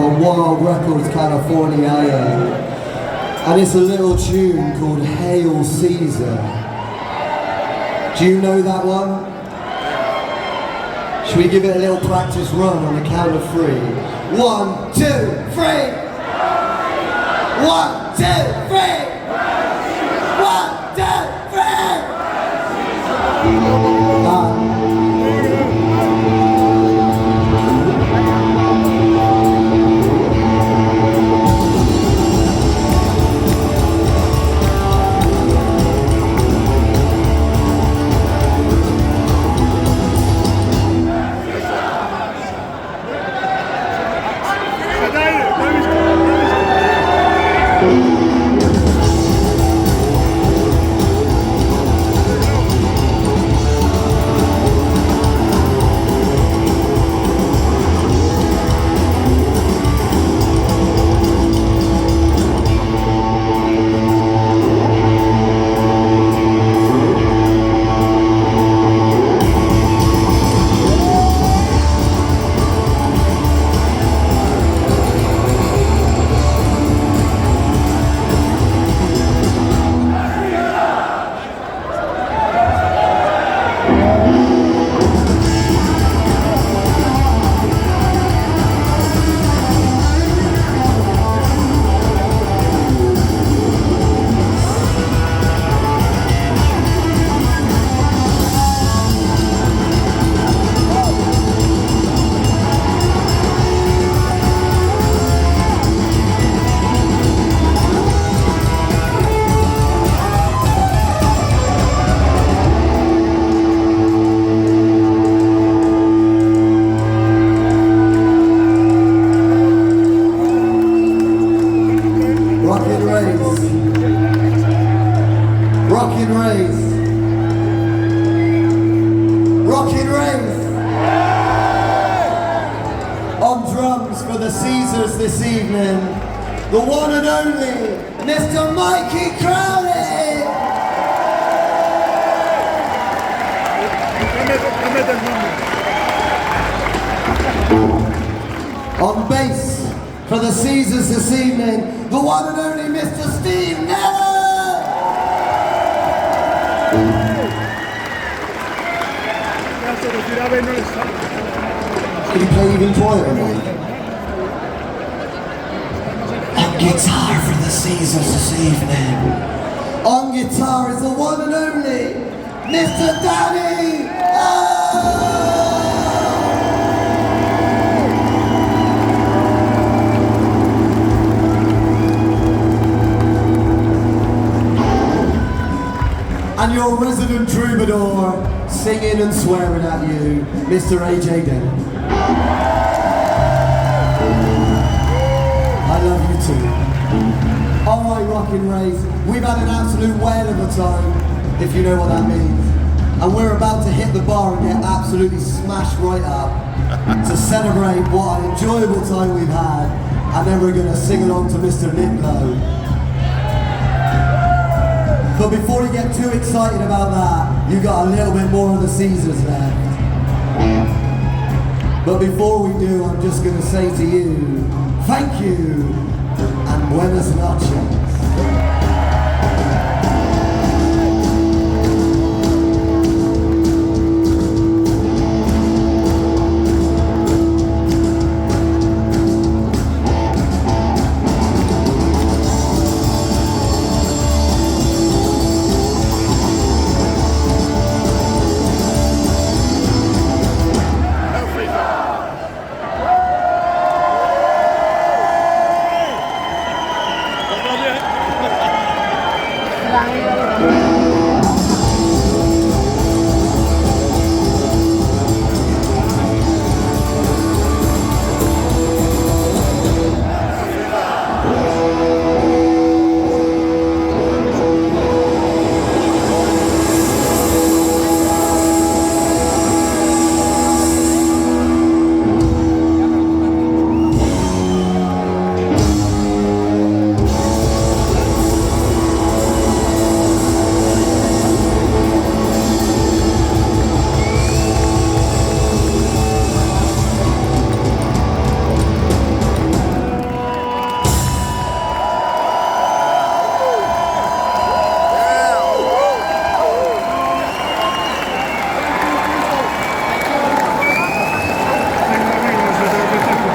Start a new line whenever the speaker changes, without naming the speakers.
on Wild Records California, and it's a little tune called Hail Caesar. Do you know that one? Should we give it a little practice run on the count of 3? 1, 2, 3! 1, 2, 3! 1, 2, 3! On drums for the Caezars this evening, the one and only Mr. Mikey Crowley! On bass for the Caezars this evening, the one and only Mr. Steve Neller! Can you play even quieter, mate? On guitar for the Caezars this evening. On guitar is the one and only Mr. Danny! And your resident troubadour, singing and swearing at you, Mr. AJ Denham. I love you too. Alright, Rockin' Rays, we've had an absolute whale of a time, if you know what that means. And we're about to hit the bar and get absolutely smashed right up to celebrate what an enjoyable time we've had, and then we're going to sing along to Mr. Nick Lowe. But before you get too excited about that, you've got a little bit more of the Caezars left. But before we do, I'm just going to say to you, thank you, and buenas noches.